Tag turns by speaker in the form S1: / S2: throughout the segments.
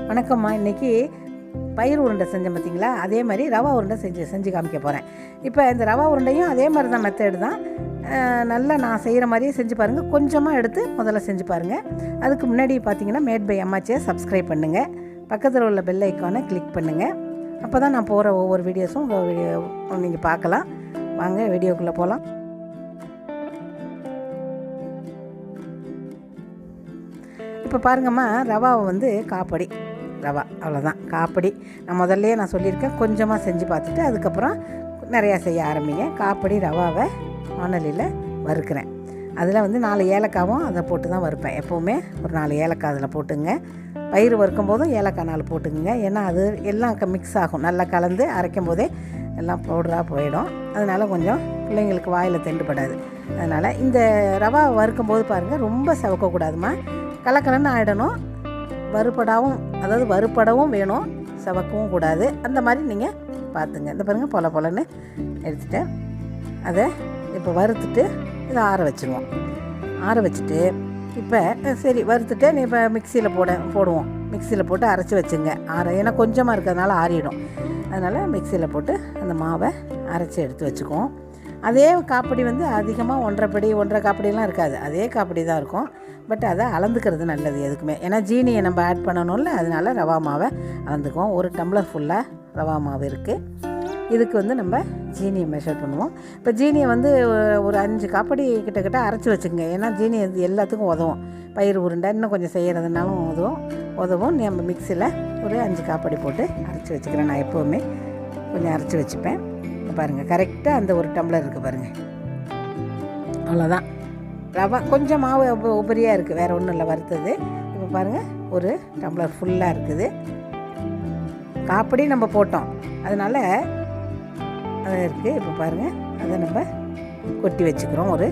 S1: வணக்கம்மா. இன்றைக்கி பயிர் உருண்டை செஞ்சேன் பார்த்திங்களா, அதே மாதிரி ரவா உருண்டை செஞ்சு காமிக்க போகிறேன். இப்போ இந்த ரவா உருண்டையும் அதே மாதிரி தான் மெத்தேடு தான். நல்லா நான் செய்கிற மாதிரியே செஞ்சு பாருங்கள். கொஞ்சமாக எடுத்து முதல்ல செஞ்சு பாருங்கள். அதுக்கு முன்னாடி பார்த்தீங்கன்னா மேட் பை அம்மாச்சியை சப்ஸ்கிரைப் பண்ணுங்கள். பக்கத்தில் உள்ள பெல் ஐக்கானை கிளிக் பண்ணுங்கள். அப்போ தான் நான் போகிற ஒவ்வொரு வீடியோஸும் உங்கள் வீடியோ நீங்கள் பார்க்கலாம். வாங்க வீடியோக்குள்ளே போகலாம். இப்போ பாருங்கம்மா, ரவாவை வந்து காப்படி ரவா, அவ்வளோதான் காப்படி. நான் முதல்லையே நான் சொல்லியிருக்கேன், கொஞ்சமாக செஞ்சு பார்த்துட்டு அதுக்கப்புறம் நிறையா செய்ய ஆரம்பிங்க. காப்படி ரவாவை வானலியில் வறுக்கிறேன். அதில் வந்து 4 ஏலக்காவும் அதை போட்டு தான் வறுப்பேன். எப்போவுமே ஒரு 4 ஏலக்காய் அதில் போட்டுங்க. பயிர் வறுக்கும் போதும் ஏலக்காய் 4 போட்டுக்குங்க. ஏன்னா அது எல்லாம் மிக்ஸ் ஆகும். நல்லா கலந்து அரைக்கும் போதே எல்லாம் பவுடராக போயிடும். அதனால் கொஞ்சம் பிள்ளைங்களுக்கு வாயில் தெண்டுப்படாது. அதனால் இந்த ரவா வறுக்கும் போது பாருங்கள், ரொம்ப செவக்கக்கூடாதுமா, கலக்கலன்னு ஆகிடணும். வறுபடவும் வேணும், செவக்கவும் கூடாது. அந்த மாதிரி நீங்கள் பார்த்துங்க. இந்த பாருங்கள், பொலன்னு எடுத்துட்டேன். அதை இப்போ வறுத்துட்டு இதை ஆற வச்சுருவோம். ஆற வச்சுட்டு இப்போ சரி வறுத்துட்டு நீ இப்போ மிக்சியில் போடுவோம். மிக்சியில் போட்டு அரைச்சி வச்சுங்க. ஏன்னா கொஞ்சமாக இருக்கிறதுனால ஆறிடும். அதனால் மிக்சியில் போட்டு அந்த மாவை அரைச்சி எடுத்து வச்சுக்குவோம். அதே காப்படி வந்து அதிகமாக 1.5 காப்படியெலாம் இருக்காது. அதே காப்படி தான் இருக்கும். பட் அதை அளந்துக்கிறது நல்லது எதுக்குமே. ஏன்னா ஜீனியை நம்ம ஆட் பண்ணணும்ல, அதனால ரவா மாவை அளந்துக்குவோம். 1 டம்ளர் ஃபுல்லாக ரவா மாவு இருக்குது. இதுக்கு வந்து நம்ம ஜீனியை மெஷர் பண்ணுவோம். இப்போ ஜீனியை வந்து ஒரு 5 காப்படி கிட்ட அரைச்சி வச்சுக்கோங்க. ஏன்னா ஜீனி இது எல்லாத்துக்கும் உதவும். பயிர் உருண்டை இன்னும் கொஞ்சம் செய்கிறதுனாலும் உதவும். நம்ம மிக்சியில் ஒரு 5 காப்படி போட்டு அரைச்சி வச்சுக்கிறேன். நான் எப்போவுமே கொஞ்சம் அரைச்சி வச்சுப்பேன். பாருங்கள், கரெக்டாக அந்த 1 டம்ளர் இருக்குது பாருங்கள். அவ்வளோதான். ரவா கொஞ்சம் மாவு உபரியாக இருக்குது, வேறு ஒன்றும் இல்லை வறுத்தது. இப்போ பாருங்கள், 1 டம்ளர் ஃபுல்லாக இருக்குது. காப்படி நம்ம போட்டோம், அதனால் அது இருக்குது. இப்போ பாருங்கள், அதை நம்ம கொட்டி வச்சுக்கிறோம் ஒரு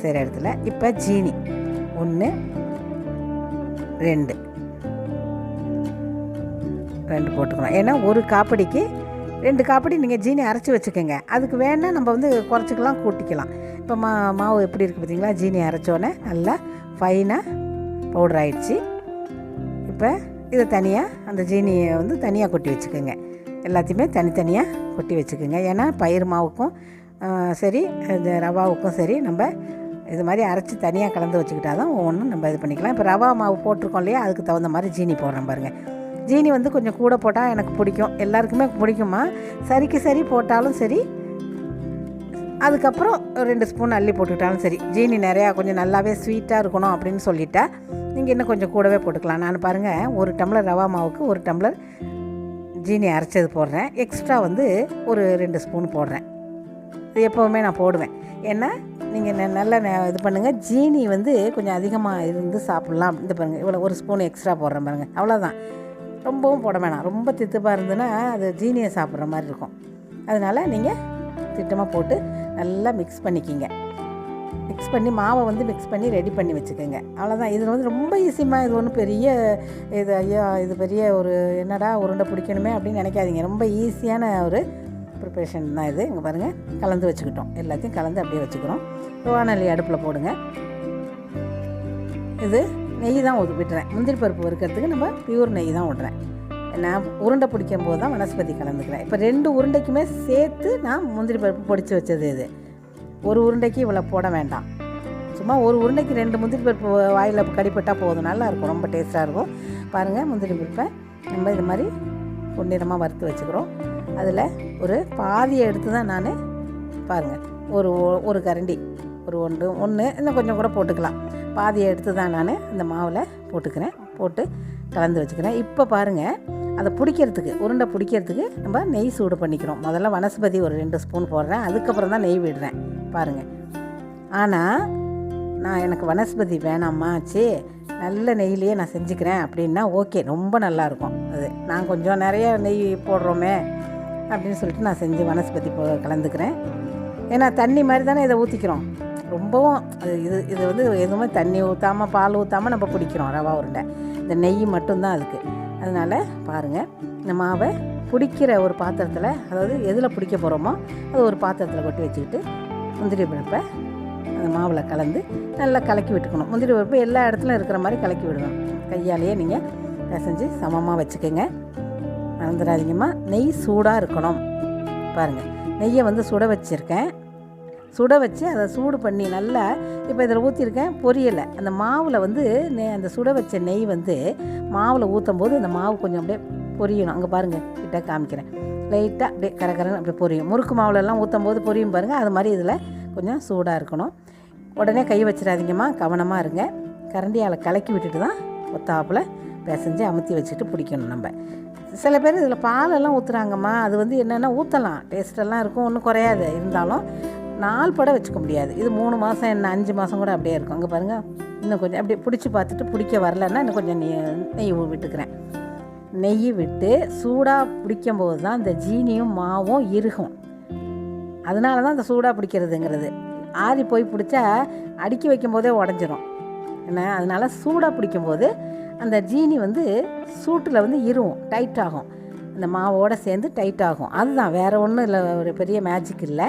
S1: செய்கிற இடத்துல. இப்போ ஜீனி 1 2 போட்டுக்கிறோம். ஏன்னா 1 காப்படிக்கு 2 காப்படி நீங்கள் ஜீனி அரைச்சி வச்சுக்கோங்க. அதுக்கு வேணால் நம்ம வந்து குறைச்சிக்கலாம், கூட்டிக்கலாம். இப்போ மாவு எப்படி இருக்குது பார்த்தீங்களா? ஜீனி அரைச்சோன்னே நல்லா ஃபைனாக பவுடர் ஆகிடுச்சு. இப்போ இதை தனியாக அந்த ஜீனியை வந்து தனியாக கொட்டி வச்சுக்கோங்க. எல்லாத்தையுமே தனித்தனியாக கொட்டி வச்சுக்கோங்க. ஏன்னா பயிர் மாவுக்கும் சரி, இந்த ரவாவுக்கும் சரி, நம்ம இது மாதிரி அரைச்சி தனியாக கலந்து வச்சுக்கிட்டா தான் ஒவ்வொன்றும் நம்ம இது பண்ணிக்கலாம். இப்போ ரவா மாவு போட்டிருக்கோம் இல்லையா, அதுக்கு தகுந்த மாதிரி ஜீனி போடுறேன் பாருங்கள். ஜீனி வந்து கொஞ்சம் கூட போட்டால் எனக்கு பிடிக்கும், எல்லாருக்குமே பிடிக்குமா. சரி போட்டாலும் சரி, அதுக்கப்புறம் 2 ஸ்பூன் அள்ளி போட்டுக்கிட்டாலும் சரி. ஜீனி நிறையா கொஞ்சம் நல்லாவே ஸ்வீட்டாக இருக்கணும் அப்படின்னு சொல்லிட்டா நீங்கள் இன்னும் கொஞ்சம் கூடவே போட்டுக்கலாம். நான் பாருங்கள், 1 டம்ளர் ரவா மாவுக்கு 1 டம்ளர் ஜீனி அரைச்சது போடுறேன். எக்ஸ்ட்ரா வந்து ஒரு 2 ஸ்பூன் போடுறேன். இது எப்போவுமே நான் போடுவேன். ஏன்னா நீங்கள் நல்லா இது பண்ணுங்கள். ஜீனி வந்து கொஞ்சம் அதிகமாக இருந்து சாப்பிட்லாம். இந்த பாருங்கள், இவ்வளோ 1 ஸ்பூன் எக்ஸ்ட்ரா போடுறேன் பாருங்கள். அவ்வளோதான், ரொம்பவும் போட வேணாம். ரொம்ப தித்துப்பாக இருந்ததுன்னா அது ஜீனியை சாப்பிட்ற மாதிரி இருக்கும். அதனால் நீங்கள் திட்டமாக போட்டு நல்லா மிக்ஸ் பண்ணிக்கிங்க. மிக்ஸ் பண்ணி மாவை வந்து மிக்ஸ் பண்ணி ரெடி பண்ணி வச்சுக்கோங்க. அவ்வளோதான். இது வந்து ரொம்ப ஈஸியாக, இது ஒன்றும் பெரிய இது பெரிய ஒரு என்னடா உருண்டை பிடிக்கணுமே அப்படின்னு நினைக்காதீங்க. ரொம்ப ஈஸியான ஒரு ப்ரிப்பரேஷன் தான் இது. இங்கே பாருங்கள், கலந்து வச்சுக்கிட்டோம். எல்லாத்தையும் கலந்து அப்படியே வச்சுக்கிறோம். வானொலி அடுப்பில் போடுங்க. இது நெய் தான் விட்டுறேன். முந்திரி பருப்பு வறுக்கிறதுக்கு நம்ம பியூர் நெய் தான் விட்றேன். நான் உருண்டை பிடிக்கும் போது தான் வனஸ்பதி கலந்துக்கிறேன். இப்போ 2 உருண்டைக்குமே சேர்த்து நான் முந்திரி பருப்பு பொடிச்சு வச்சது. இது ஒரு உருண்டைக்கு இவ்வளோ போட வேண்டாம். சும்மா ஒரு உருண்டைக்கு 2 முந்திரி பருப்பு வாயில் கடிப்பட்டால் போதும். நல்லாயிருக்கும், ரொம்ப டேஸ்ட்டாக இருக்கும். பாருங்கள், முந்திரி பருப்பை நம்ம இது மாதிரி பொன்னிறமாக வறுத்து வச்சுக்கிறோம். அதில் ஒரு பாதியை எடுத்து தான் நான் பாருங்கள், ஒரு கரண்டி ஒன்று இன்னும் கொஞ்சம் கூட போட்டுக்கலாம். பாதியை எடுத்து தான் நான் இந்த மாவில் போட்டுக்கிறேன். போட்டு கலந்து வச்சுக்கிறேன். இப்போ பாருங்கள், அதை பிடிக்கிறதுக்கு, உருண்டை பிடிக்கிறதுக்கு நம்ம நெய் சூடு பண்ணிக்கிறோம். முதல்ல வனஸ்பதி ஒரு 2 ஸ்பூன் போடுறேன், அதுக்கப்புறம் தான் நெய் விடுறேன் பாருங்கள். ஆனால் எனக்கு வனஸ்பதி வேணாமாச்சு, நல்ல நெய்லேயே நான் செஞ்சுக்கிறேன் அப்படின்னா ஓகே, ரொம்ப நல்லாயிருக்கும். அது நான் கொஞ்சம் நிறைய நெய் போடுறோமே அப்படின்னு சொல்லிட்டு நான் செஞ்சு வனஸ்பதி கலந்துக்கிறேன். ஏன்னா தண்ணி மாதிரி தானே இதை ஊற்றிக்கிறோம். ரொம்பவும் இது வந்து எதுவுமே தண்ணி ஊற்றாமல் பால் ஊற்றாமல் நம்ம பிடிக்கிறோம் ரவா உருண்டை. இந்த நெய் மட்டும்தான் அதுக்கு. அதனால் பாருங்கள், இந்த மாவை பிடிக்கிற ஒரு பாத்திரத்தில், அதாவது எதில் பிடிக்க போகிறோமோ அது ஒரு பாத்திரத்தில் கொட்டி வச்சுக்கிட்டு முந்திரி பருப்பை அந்த மாவில் கலந்து நல்லா கலக்கி விட்டுக்கணும். முந்திரி பருப்பு எல்லா இடத்துலையும் இருக்கிற மாதிரி கலக்கி விடணும். கையாலேயே நீங்கள் பிசைஞ்சு சமமாக வச்சுக்கோங்க. மறந்துடாதீங்கம்மா. நெய் சூடாக இருக்கணும். பாருங்கள், நெய்யை வந்து சுட வச்சுருக்கேன். சுட வச்சு அதை சூடு பண்ணி நல்லா இப்போ இதில் ஊற்றிருக்கேன். பொரியலை அந்த மாவில் வந்து அந்த சுட வச்ச நெய் வந்து மாவில் ஊற்றும் போது அந்த மாவு கொஞ்சம் அப்படியே பொரியணும். அங்கே பாருங்கள், கிட்ட காமிக்கிறேன். லைட்டாக அப்படியே கரகரன்னு அப்படியே பொரியும். முறுக்கு மாவுலெல்லாம் ஊற்றும் போது பொரியும் பாருங்கள். அது மாதிரி இதில் கொஞ்சம் சூடாக இருக்கணும். உடனே கை வச்சிடாதீங்கம்மா, கவனமாக இருங்க. கரண்டியால் கலக்கி விட்டுட்டு தான் ஒத்தாப்பில் பிசைஞ்சு அமுத்தி வச்சுட்டு பிடிக்கணும். நம்ம சில பேர் இதில் பாலெல்லாம் ஊற்றுறாங்கம்மா. அது வந்து என்னென்னா ஊற்றலாம், டேஸ்ட்டெல்லாம் இருக்கும், ஒன்றும் குறையாது. இருந்தாலும் நாள் பட வச்சுக்க முடியாது. இது 3 மாதம் என்ன 5 மாதம் கூட அப்படியே இருக்கும். அங்கே பாருங்கள், இன்னும் கொஞ்சம் அப்படியே பிடிச்சி பார்த்துட்டு பிடிக்க வரலன்னா இன்னும் கொஞ்சம் நெய் விட்டுக்கிறேன். நெய் விட்டு சூடாக பிடிக்கும்போது தான் இந்த ஜீனியும் மாவும் இறுகும். அதனால தான் இந்த சூடாக பிடிக்கிறதுங்கிறது. ஆறி போய் பிடிச்சா அடுக்கி வைக்கும் போதே உடஞ்சிரும் என்ன. அதனால் சூடாக பிடிக்கும்போது அந்த ஜீனி வந்து சூட்டில் வந்து இறுவும், டைட் ஆகும். அந்த மாவோடு சேர்ந்து டைட் ஆகும். அதுதான், வேறு ஒன்றும் இல்லை, ஒரு பெரிய மேஜிக் இல்லை.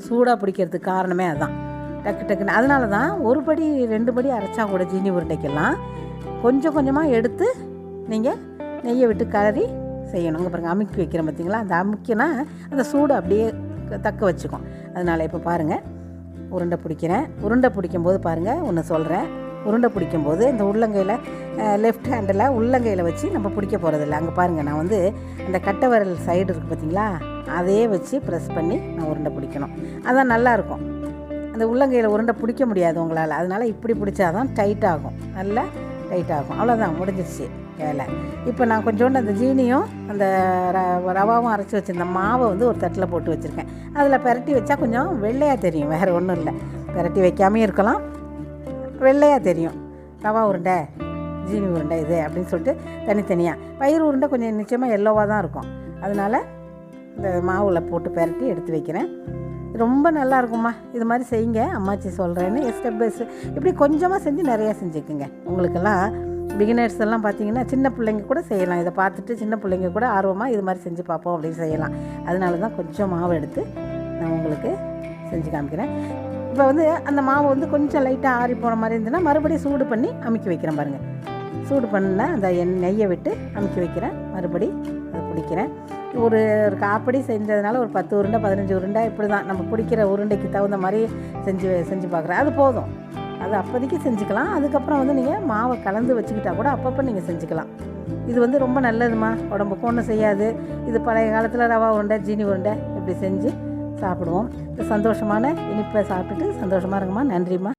S1: சூடாக பிடிக்கிறதுக்கு காரணமே அதுதான். டக்கு டக்குன்னு அதனால தான் 1 படி 2 படி அரைச்சா கூட ஜீனி உருண்டைக்கெல்லாம் கொஞ்சம் கொஞ்சமாக எடுத்து நீங்கள் நெய்யை விட்டு கலரி செய்யணும். இங்கே பாருங்கள், அமுக்கி வைக்கிறேன் பார்த்தீங்களா. அந்த அமுக்கினா அந்த சூடு அப்படியே தக்க வச்சுக்கும். அதனால் இப்போ பாருங்கள், உருண்டை பிடிக்கிறேன். உருண்டை பிடிக்கும்போது பாருங்கள், ஒன்று சொல்கிறேன். உருண்டை பிடிக்கும்போது இந்த உள்ளங்கையில் லெஃப்ட் ஹேண்டில் உள்ளங்கையில் வச்சு நம்ம பிடிக்க போகிறதில்ல. அங்கே பாருங்கள், நான் வந்து அந்த கட்டை விரல் சைடு இருக்குது பார்த்தீங்களா, அதையே வச்சு ப்ரெஸ் பண்ணி நான் உருண்டை பிடிக்கணும். அதான் நல்லாயிருக்கும். அந்த உள்ளங்கையில் உருண்டை பிடிக்க முடியாது உங்களால். அதனால் இப்படி பிடிச்சாதான் டைட் ஆகும், நல்லா டைட் ஆகும். அவ்வளோதான், முடிஞ்சிருச்சு வேலை. இப்போ நான் கொஞ்சோண்டு அந்த ஜீனியும் அந்த ரவாவும் அரைச்சி வச்சுருந்த மாவை வந்து ஒரு தட்டில் போட்டு வச்சுருக்கேன். அதில் பெரட்டி வச்சா கொஞ்சம் வெள்ளையாக தெரியும், வேறு ஒன்றும் இல்லை. பெரட்டி வைக்காமே இருக்கலாம், வெள்ளையாக தெரியும். ரவா உருண்டை, ஜீனி உருண்டை இது அப்படின்னு சொல்லிட்டு தனித்தனியாக. பயிர் உருண்டை கொஞ்சம் நிச்சயமாக எல்லோவாக தான் இருக்கும். அதனால் இந்த மாவில் போட்டு பெரட்டி எடுத்து வைக்கிறேன். ரொம்ப நல்லா இருக்கும்மா. இது மாதிரி செய்யுங்க, அம்மாச்சி சொல்கிறேன்னு ஸ்டெப் பை ஸ்டெப் இப்படி கொஞ்சமாக செஞ்சு நிறையா செஞ்சுக்குங்க. உங்களுக்கெல்லாம் பிகினர்ஸ் எல்லாம் பார்த்தீங்கன்னா சின்ன பிள்ளைங்க கூட செய்யலாம். இதை பார்த்துட்டு சின்ன பிள்ளைங்க கூட ஆர்வமாக இது மாதிரி செஞ்சு பார்ப்போம் அப்படின்னு செய்யலாம். அதனால தான் கொஞ்சம் மாவு எடுத்து நான் உங்களுக்கு செஞ்சு காமிக்கிறேன். இப்போ வந்து அந்த மாவு வந்து கொஞ்சம் லைட்டாக ஆறி போன மாதிரி இருந்ததுன்னா மறுபடியும் சூடு பண்ணி அமுக்கி வைக்கிறேன் பாருங்கள். சூடு பண்ணால் அந்த நெய்யை விட்டு அமுக்கி வைக்கிறேன். மறுபடி அதை பிடிக்கிறேன். ஒரு காப்படி செஞ்சதுனால ஒரு 10 உருண்டை 15 உருண்டை இப்படி தான் நம்ம பிடிக்கிற உருண்டைக்கு தகுந்த மாதிரி செஞ்சு பார்க்குறேன். அது போதும், அது அப்போதைக்கு செஞ்சுக்கலாம். அதுக்கப்புறம் வந்து நீங்கள் மாவை கலந்து வச்சுக்கிட்டா கூட அப்பப்போ நீங்கள் செஞ்சுக்கலாம். இது வந்து ரொம்ப நல்லதுமா, உடம்புக்கு ஒன்றும் செய்யாது. இது பழைய காலத்தில் ரவா உருண்டை, ஜீனி உருண்டை இப்படி செஞ்சு சாப்பிடுவோம். சந்தோஷமான இனிப்பை சாப்பிட்டுட்டு சந்தோஷமாக இருக்குமா. நன்றிம்மா.